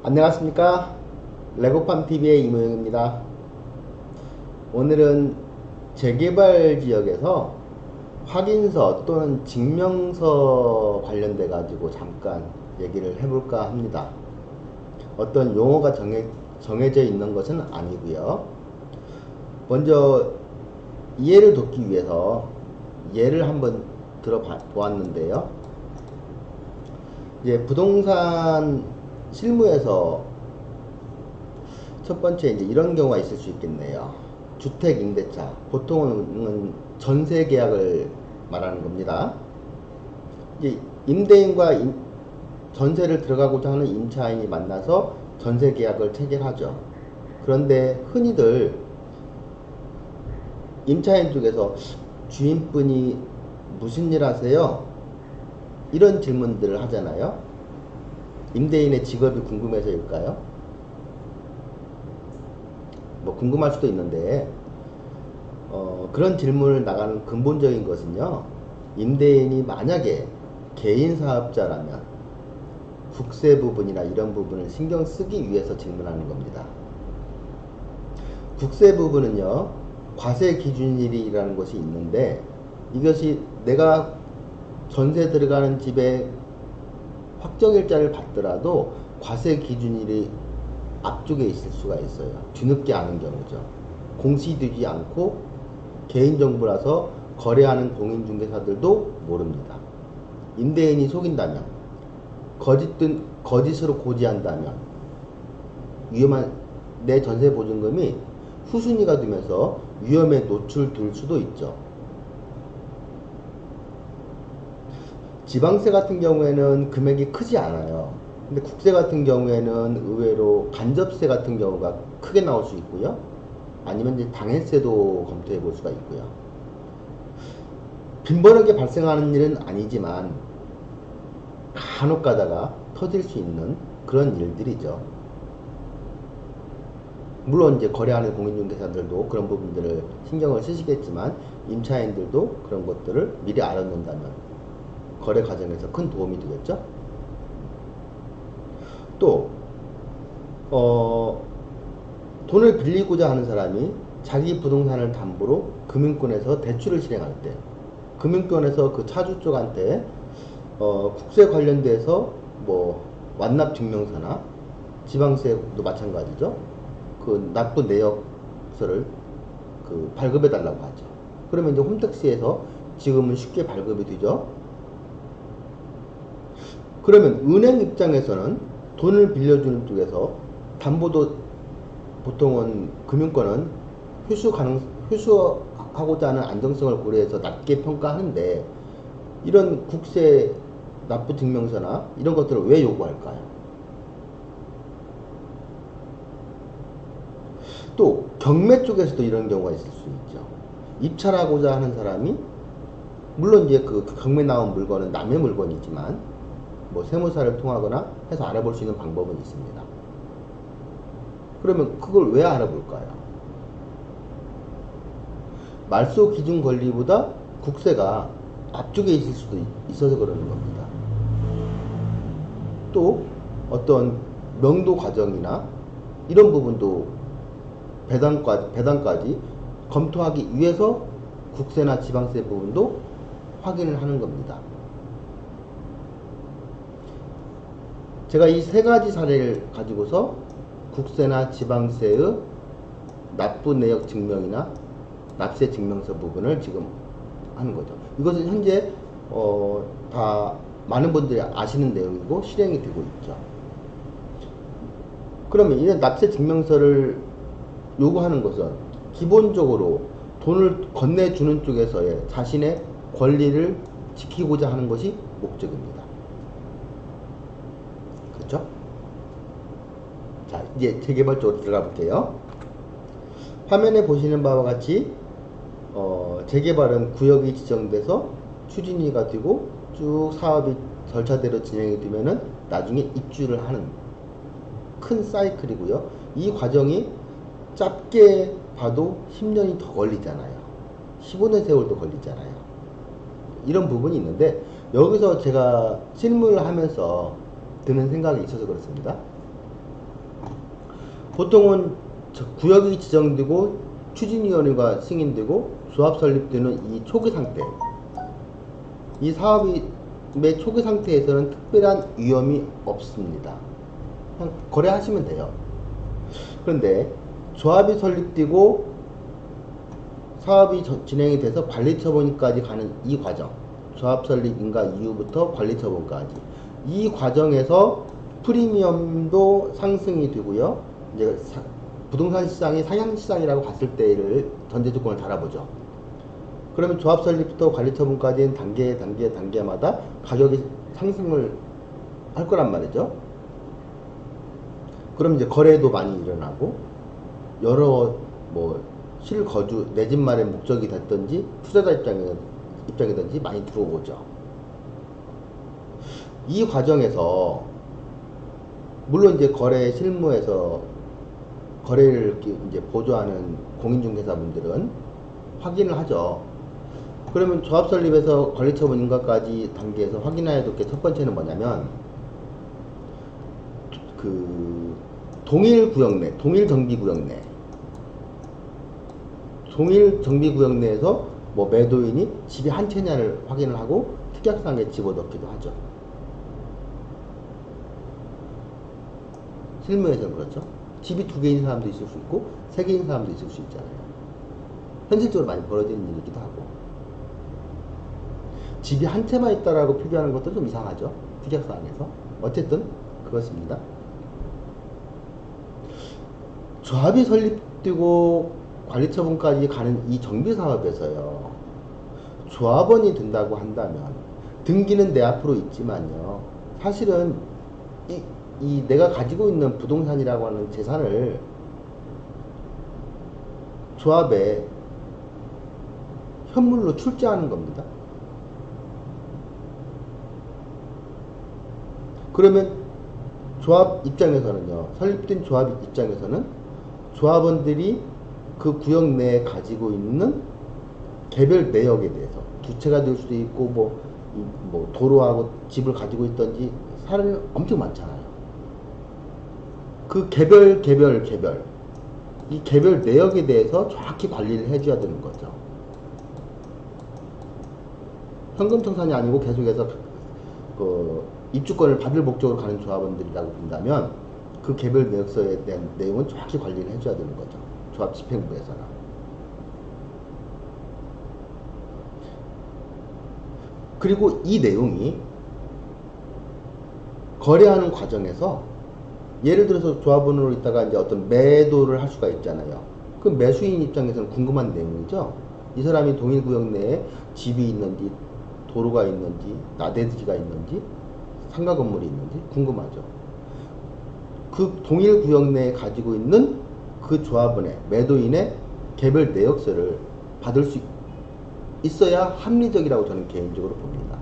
안녕하십니까. 레고팜TV의 이모영입니다. 오늘은 재개발 지역에서 확인서 또는 증명서 관련돼 가지고 잠깐 얘기를 해볼까 합니다. 어떤 용어가 정해져 있는 것은 아니고요. 먼저 이해를 돕기 위해서 예를 한번 들어보았는데요. 이제 부동산 실무에서 첫 번째 이제 이런 경우가 있을 수 있겠네요. 주택 임대차, 보통은 전세 계약을 말하는 겁니다. 이제 임대인과 전세를 들어가고자 하는 임차인이 만나서 전세 계약을 체결하죠. 그런데 흔히들 임차인 쪽에서 주인분이 무슨 일 하세요? 이런 질문들을 하잖아요. 임대인의 직업이 궁금해서일까요? 뭐 궁금할 수도 있는데 그런 질문을 나가는 근본적인 것은요, 임대인이 만약에 개인 사업자라면 국세 부분이나 이런 부분을 신경 쓰기 위해서 질문하는 겁니다. 국세 부분은요, 과세 기준일이라는 것이 있는데, 이것이 내가 전세 들어가는 집에 확정일자를 받더라도 과세 기준일이 앞쪽에 있을 수가 있어요. 뒤늦게 아는 경우죠. 공시되지 않고 개인정보라서 거래하는 공인중개사들도 모릅니다. 임대인이 속인다면, 거짓으로 고지한다면 위험한 내 전세보증금이 후순위가 되면서 위험에 노출될 수도 있죠. 지방세 같은 경우에는 금액이 크지 않아요. 근데 국세 같은 경우에는 의외로 간접세 같은 경우가 크게 나올 수 있고요. 아니면 이제 당해세도 검토해 볼 수가 있고요. 빈번하게 발생하는 일은 아니지만 간혹 가다가 터질 수 있는 그런 일들이죠. 물론 이제 거래하는 공인중개사들도 그런 부분들을 신경을 쓰시겠지만, 임차인들도 그런 것들을 미리 알아놓는다면 거래 과정에서 큰 도움이 되겠죠. 또 돈을 빌리고자 하는 사람이 자기 부동산을 담보로 금융권에서 대출을 실행할 때, 금융권에서 그 차주 쪽한테 국세 관련돼서 뭐 완납증명서나 지방세도 마찬가지죠. 그 납부 내역서를 그 발급해 달라고 하죠. 그러면 이제 홈택스에서 지금은 쉽게 발급이 되죠. 그러면 은행 입장에서는 돈을 빌려주는 쪽에서 담보도 보통은 금융권은 회수하고자 하는 안정성을 고려해서 낮게 평가하는데, 이런 국세 납부 증명서나 이런 것들을 왜 요구할까요? 또 경매 쪽에서도 이런 경우가 있을 수 있죠. 입찰하고자 하는 사람이, 물론 이제 그 경매 나온 물건은 남의 물건이지만 뭐 세무사를 통하거나 해서 알아볼 수 있는 방법은 있습니다. 그러면 그걸 왜 알아볼까요? 말소 기준 권리보다 국세가 앞쪽에 있을 수도 있어서 그러는 겁니다. 또 어떤 명도 과정이나 이런 부분도 배당까지 검토하기 위해서 국세나 지방세 부분도 확인을 하는 겁니다. 제가 이 세 가지 사례를 가지고서 국세나 지방세의 납부 내역 증명이나 납세 증명서 부분을 지금 하는 거죠. 이것은 현재 다 많은 분들이 아시는 내용이고 실행이 되고 있죠. 그러면 이런 납세 증명서를 요구하는 것은 기본적으로 돈을 건네주는 쪽에서의 자신의 권리를 지키고자 하는 것이 목적입니다. 그렇죠? 자, 이제 재개발 쪽으로 들어가 볼게요. 화면에 보시는 바와 같이 재개발은 구역이 지정돼서 추진위가 되고 쭉 사업이 절차대로 진행이 되면은 나중에 입주를 하는 큰 사이클이고요. 이 과정이 짧게 봐도 10년이 더 걸리잖아요. 15년 세월도 걸리잖아요. 이런 부분이 있는데, 여기서 제가 실무를 하면서 드는 생각이 있어서 그렇습니다. 보통은 구역이 지정되고 추진위원회가 승인되고 조합 설립되는 이 초기 상태, 이 사업의 초기 상태에서는 특별한 위험이 없습니다. 그냥 거래하시면 돼요. 그런데 조합이 설립되고 사업이 진행이 돼서 관리처분까지 가는 이 과정, 조합 설립 인가 이후부터 관리처분까지, 이 과정에서 프리미엄도 상승이 되고요. 이제 부동산 시장이 상향 시장이라고 봤을 때를 전제 조건을 달아보죠. 그러면 조합 설립부터 관리처분까지는 단계마다 가격이 상승을 할 거란 말이죠. 그럼 이제 거래도 많이 일어나고 여러 실거주 내 집 마련 목적이 됐든지 투자자 입장이든지 많이 들어오죠. 이 과정에서 물론 이제 거래 실무에서 거래를 이제 보조하는 공인중개사분들은 확인을 하죠. 그러면 조합 설립에서 관리처분 인가까지 단계에서 확인해야 될 게 첫 번째는 뭐냐면 그 동일 정비구역 내에서 매도인이 집이 한 채냐를 확인을 하고 특약상에 집어넣기도 하죠. 실무에서는 그렇죠. 집이 2개인 사람도 있을 수 있고 3개인 사람도 있을 수 있잖아요. 현실적으로 많이 벌어지는 일이기도 하고. 집이 한 채만 있다라고 표기하는 것도 좀 이상하죠. 특약사항에서. 어쨌든 그렇습니다. 조합이 설립되고 관리처분까지 가는 이 정비사업에서요, 조합원이 된다고 한다면 등기는 내 앞으로 있지만요, 사실은 이 내가 가지고 있는 부동산이라고 하는 재산을 조합에 현물로 출자하는 겁니다. 그러면 조합 입장에서는요, 설립된 조합 입장에서는 조합원들이 그 구역 내에 가지고 있는 개별 내역에 대해서, 두 채가 될 수도 있고 도로하고 집을 가지고 있던지 사람이 엄청 많잖아요. 그 개별 이 개별 내역에 대해서 정확히 관리를 해줘야 되는 거죠. 현금 청산이 아니고 계속해서 입주권을 받을 목적으로 가는 조합원들이라고 본다면 그 개별 내역서에 대한 내용은 정확히 관리를 해줘야 되는 거죠. 조합 집행부에서는. 그리고 이 내용이 거래하는 과정에서 예를 들어서 조합원으로 있다가 이제 어떤 매도를 할 수가 있잖아요. 그 매수인 입장에서는 궁금한 내용이죠. 이 사람이 동일 구역 내에 집이 있는지, 도로가 있는지, 나대지가 있는지, 상가 건물이 있는지 궁금하죠. 그 동일 구역 내에 가지고 있는 그 조합원의, 매도인의 개별 내역서를 받을 수 있어야 합리적이라고 저는 개인적으로 봅니다.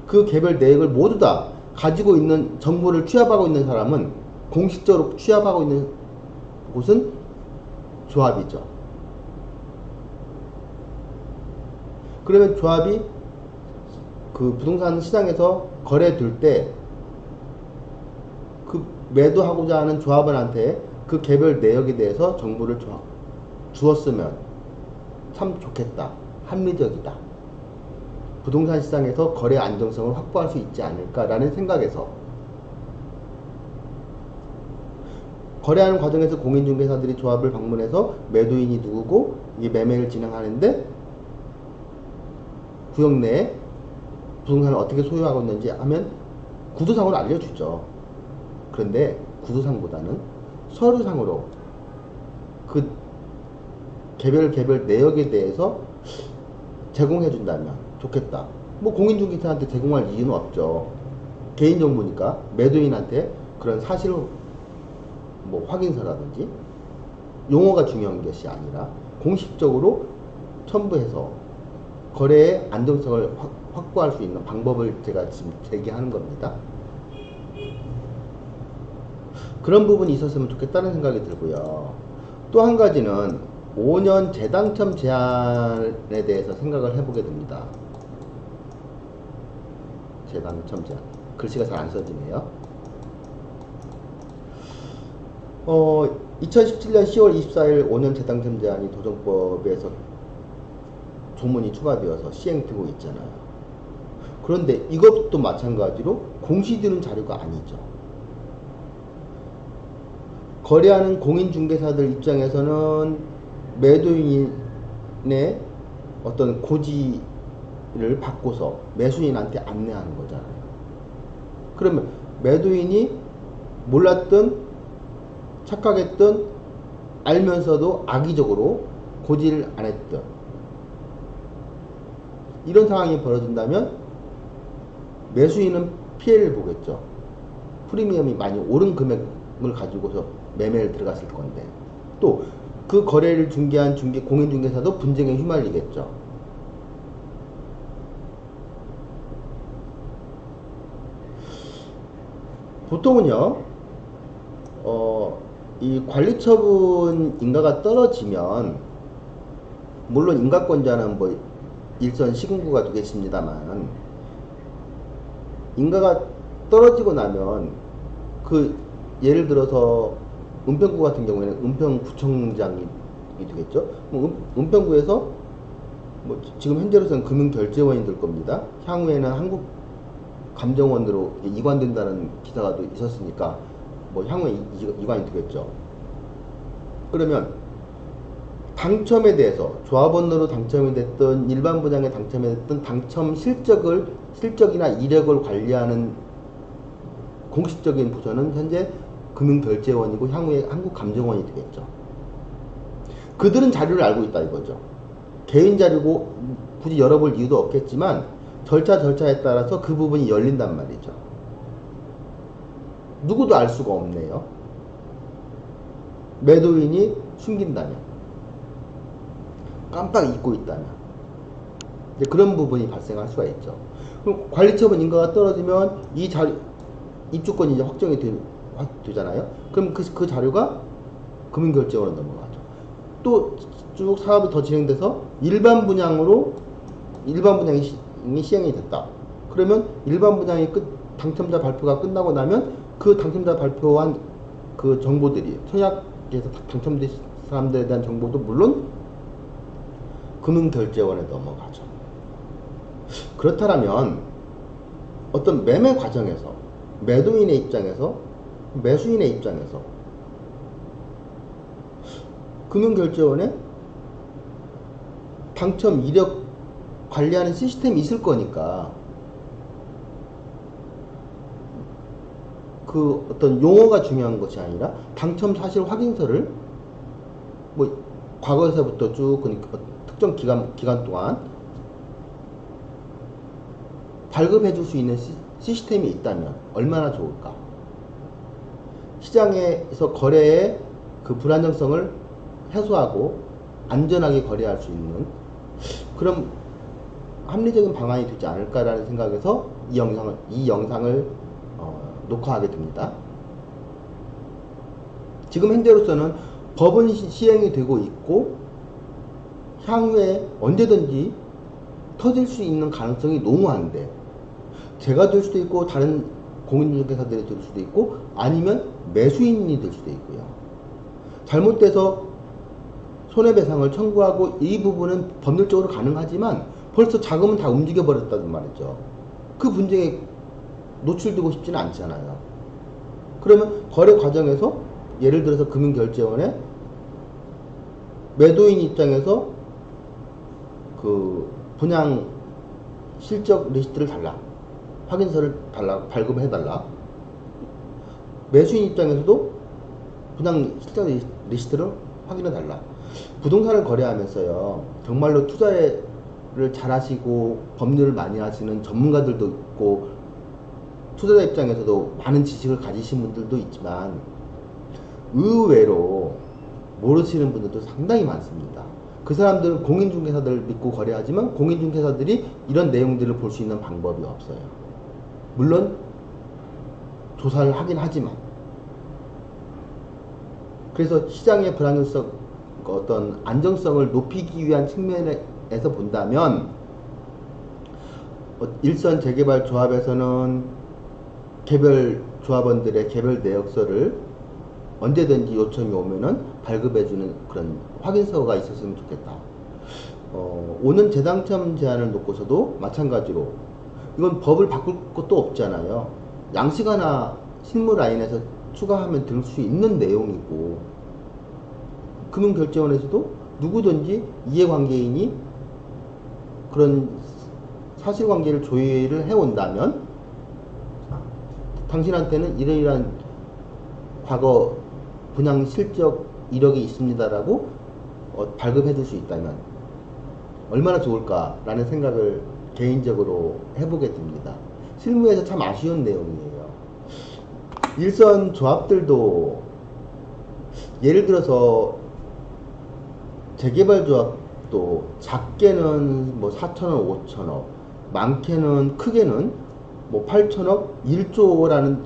그 개별 내역을 모두 다 가지고 있는 정보를 취합하고 있는 사람은, 공식적으로 취합하고 있는 곳은 조합이죠. 그러면 조합이 그 부동산 시장에서 거래될 때 그 매도하고자 하는 조합원한테 그 개별 내역에 대해서 정보를 주었으면 참 좋겠다. 합리적이다. 부동산 시장에서 거래 안정성을 확보할 수 있지 않을까라는 생각에서, 거래하는 과정에서 공인중개사들이 조합을 방문해서 매도인이 누구고 이 매매를 진행하는데 구역 내에 부동산을 어떻게 소유하고 있는지 하면 구두상으로 알려주죠. 그런데 구두상보다는 서류상으로 그 개별 내역에 대해서 제공해 준다면 좋겠다. 공인중개사한테 제공할 이유는 없죠. 개인정보니까 매도인한테 그런 사실 확인서라든지, 용어가 중요한 것이 아니라 공식적으로 첨부해서 거래의 안정성을 확보할 수 있는 방법을 제가 지금 제기하는 겁니다. 그런 부분이 있었으면 좋겠다는 생각이 들고요. 또 한 가지는 5년 재당첨 제한에 대해서 생각을 해보게 됩니다. 재당첨 제한. 글씨가 잘 안 써지네요. 2017년 10월 24일 5년 재당첨 제한이 도정법에서 조문이 추가되어서 시행되고 있잖아요. 그런데 이것도 마찬가지로 공시되는 자료가 아니죠. 거래하는 공인중개사들 입장에서는 매도인의 어떤 고지를 바꿔서 매수인한테 안내하는 거잖아요. 그러면 매도인이 몰랐든 착각했든 알면서도 악의적으로 고지를 안 했든 이런 상황이 벌어진다면 매수인은 피해를 보겠죠. 프리미엄이 많이 오른 금액을 가지고서 매매를 들어갔을 건데 또 그 거래를 중개한 공인중개사도 분쟁에 휘말리겠죠. 보통은요, 이 관리처분 인가가 떨어지면, 물론 인가권자는 뭐 일선 시군구가 되겠습니다만, 인가가 떨어지고 나면, 예를 들어서, 은평구 같은 경우에는 은평구청장이 되겠죠. 은평구에서, 지금 현재로서는 금융결제원이 될 겁니다. 향후에는 한국감정원으로 이관된다는 기사가 또 있었으니까, 향후에 이관이 되겠죠. 그러면, 당첨에 대해서, 조합원으로 당첨이 됐든, 일반 분양에 당첨이 됐든, 당첨 실적이나 이력을 관리하는 공식적인 부서는 현재 금융결제원이고 향후에 한국감정원이 되겠죠. 그들은 자료를 알고 있다 이거죠. 개인 자료고 굳이 열어볼 이유도 없겠지만 절차에 따라서 그 부분이 열린단 말이죠. 누구도 알 수가 없네요. 매도인이 숨긴다면, 깜빡 잊고 있다면 그런 부분이 발생할 수가 있죠. 그럼 관리처분 인가가 떨어지면 이 입주권이 이제 확정이 되잖아요. 그럼 그 자료가 금융결제원으로 넘어가죠. 또 쭉 사업이 더 진행돼서 일반 분양이 시행이 됐다. 그러면 일반 분양이 당첨자 발표가 끝나고 나면 그 당첨자 발표한 그 정보들이 청약에서 당첨된 사람들에 대한 정보도 물론 금융결제원에 넘어가죠. 그렇다면 어떤 매매 과정에서 매도인의 입장에서 매수인의 입장에서 금융결제원에 당첨 이력 관리하는 시스템이 있을 거니까 그 어떤 용어가 중요한 것이 아니라 당첨 사실 확인서를 과거에서부터 쭉 특정 기간 동안 발급해 줄 수 있는 시스템이 있다면 얼마나 좋을까? 시장에서 거래의 그 불안정성을 해소하고 안전하게 거래할 수 있는 그런 합리적인 방안이 되지 않을까라는 생각에서 이 영상을 녹화하게 됩니다. 지금 현재로서는 법은 시행이 되고 있고 향후에 언제든지 터질 수 있는 가능성이 농후한데 제가 될 수도 있고 다른 공인중개사들이 될 수도 있고 아니면 매수인이 될 수도 있고요. 잘못돼서 손해배상을 청구하고 이 부분은 법률적으로 가능하지만 벌써 자금은 다 움직여 버렸다는 말이죠. 그 분쟁에 노출되고 싶지는 않잖아요. 그러면 거래 과정에서 예를 들어서 금융결제원에 매도인 입장에서 그 분양 실적 리스트를 달라, 확인서를 달라, 발급해달라. 매수인 입장에서도 분양 실적 리스트를 확인해달라. 부동산을 거래하면서요, 정말로 투자를 잘 하시고 법률을 많이 하시는 전문가들도 있고 투자자 입장에서도 많은 지식을 가지신 분들도 있지만 의외로 모르시는 분들도 상당히 많습니다. 그 사람들은 공인중개사들을 믿고 거래하지만 공인중개사들이 이런 내용들을 볼 수 있는 방법이 없어요. 물론 조사를 하긴 하지만 그래서 시장의 불안정성, 어떤 안정성을 높이기 위한 측면에서 본다면 일선 재개발 조합에서는 개별 조합원들의 개별 내역서를 언제든지 요청이 오면은 발급해주는 그런 확인서가 있었으면 좋겠다. 오는 재당첨 제한을 놓고서도 마찬가지로 이건 법을 바꿀 것도 없잖아요. 양식 하나 실무 라인에서 추가하면 들 수 있는 내용이고, 금융결제원에서도 누구든지 이해관계인이 그런 사실관계를 조회를 해온다면 당신한테는 이러이러한 과거 분양 실적 이력이 있습니다라고 발급해 줄 수 있다면 얼마나 좋을까라는 생각을 개인적으로 해보게 됩니다. 실무에서 참 아쉬운 내용이에요. 일선 조합들도 예를 들어서 재개발 조합도 작게는 뭐 4천억, 5천억, 많게는 크게는 뭐 8천억, 1조라는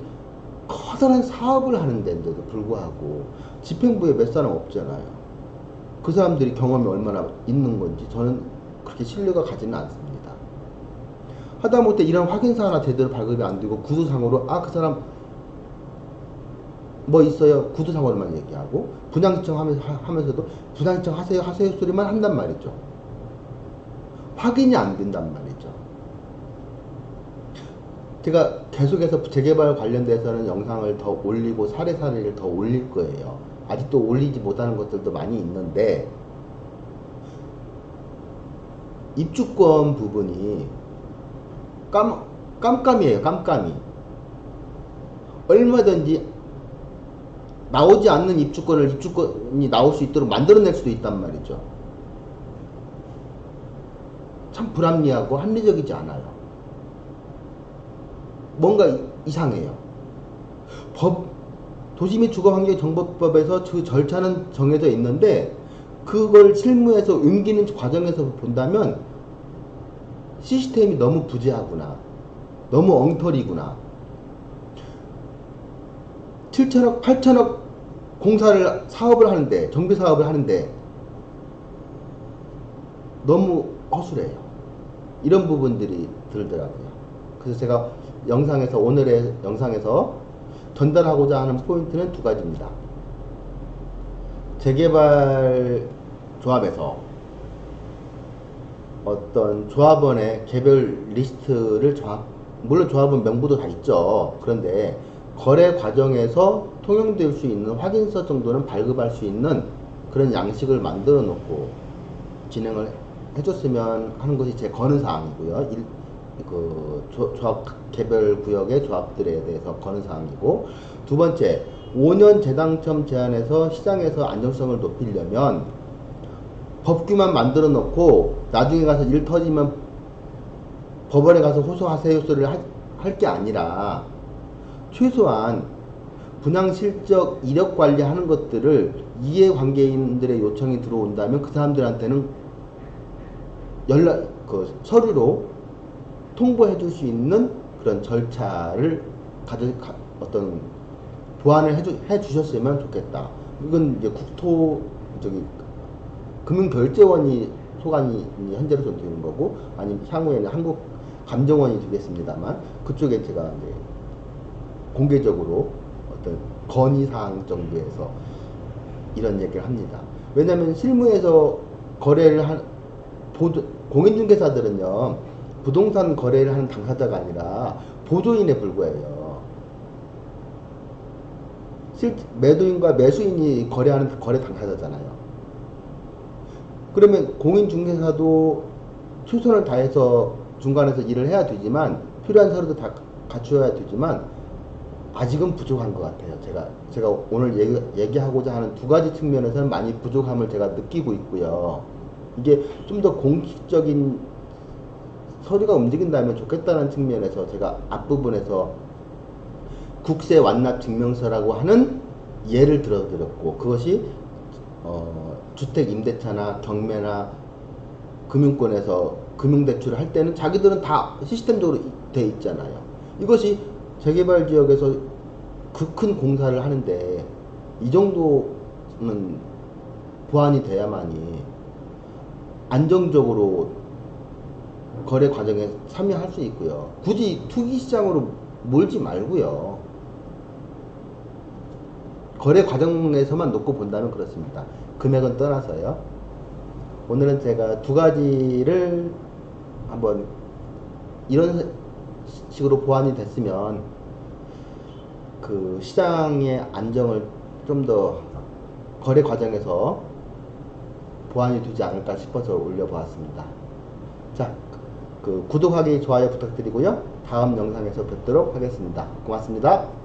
커다란 사업을 하는 데인데도 불구하고 집행부에 몇 사람 없잖아요. 그 사람들이 경험이 얼마나 있는 건지 저는 그렇게 신뢰가 가지는 않습니다. 하다못해 이런 확인서 하나 제대로 발급이 안 되고 구두상으로 그 사람 뭐 있어요? 구두상으로만 얘기하고 분양 신청하면서도 분양 신청 하세요 소리만 한단 말이죠. 확인이 안 된단 말이죠. 제가 계속해서 재개발 관련돼서는 영상을 더 올리고 사례를 더 올릴 거예요. 아직도 올리지 못하는 것들도 많이 있는데, 입주권 부분이 깜깜이에요. 깜깜이. 얼마든지 나오지 않는 입주권이 나올 수 있도록 만들어낼 수도 있단 말이죠. 참 불합리하고 합리적이지 않아요. 뭔가 이상해요. 도시 및 주거환경정보법에서 그 절차는 정해져 있는데 그걸 실무에서 옮기는 과정에서 본다면 시스템이 너무 부재하구나, 너무 엉터리구나. 7천억, 8천억 사업을 하는데, 정비 사업을 하는데 너무 허술해요. 이런 부분들이 들더라고요. 그래서 제가 오늘의 영상에서 전달하고자 하는 포인트는 두 가지입니다. 재개발 조합에서 어떤 조합원의 개별 리스트를 물론 조합원 명부도 다 있죠. 그런데 거래 과정에서 통용될 수 있는 확인서 정도는 발급할 수 있는 그런 양식을 만들어 놓고 진행을 해줬으면 하는 것이 제 건의사항이고요. 조합 개별 구역의 조합들에 대해서 건의사항이고, 두 번째, 5년 재당첨 제한에서 시장에서 안정성을 높이려면 법규만 만들어 놓고 나중에 가서 일 터지면 법원에 가서 호소하세요 소리를 할 게 아니라 최소한 분양 실적 이력 관리하는 것들을 이해관계인들의 요청이 들어온다면 그 사람들한테는 서류로 통보해 줄 수 있는 그런 절차를 보완을 해 주셨으면 좋겠다. 이건 이제 금융결제원이 소관이 현재로서 되는 거고, 아니면 향후에는 한국감정원이 되겠습니다만, 그쪽에 제가 이제 공개적으로 어떤 건의사항 정도에서 이런 얘기를 합니다. 왜냐하면 실무에서 공인중개사들은요, 부동산 거래를 하는 당사자가 아니라 보조인에 불과해요. 매도인과 매수인이 거래하는 거래 당사자잖아요. 그러면 공인중개사도 최선을 다해서 중간에서 일을 해야 되지만, 필요한 서류도 다 갖추어야 되지만 아직은 부족한 것 같아요. 제가 오늘 얘기하고자 하는 두 가지 측면에서는 많이 부족함을 제가 느끼고 있고요. 이게 좀 더 공식적인 서류가 움직인다면 좋겠다는 측면에서 제가 앞부분에서 국세 완납 증명서라고 하는 예를 들어드렸고, 그것이 주택 임대차나 경매나 금융권에서 금융대출을 할 때는 자기들은 다 시스템적으로 돼 있잖아요. 이것이 재개발 지역에서 그 큰 공사를 하는데 이 정도는 보완이 돼야만이 안정적으로 거래 과정에 참여할 수 있고요. 굳이 투기 시장으로 몰지 말고요. 거래 과정에서만 놓고 본다면 그렇습니다. 금액은 떠나서요. 오늘은 제가 두 가지를 한번 이런 식으로 보완이 됐으면 그 시장의 안정을 좀 더 거래 과정에서 보완이 되지 않을까 싶어서 올려보았습니다. 자, 그 구독하기, 좋아요 부탁드리고요. 다음 영상에서 뵙도록 하겠습니다. 고맙습니다.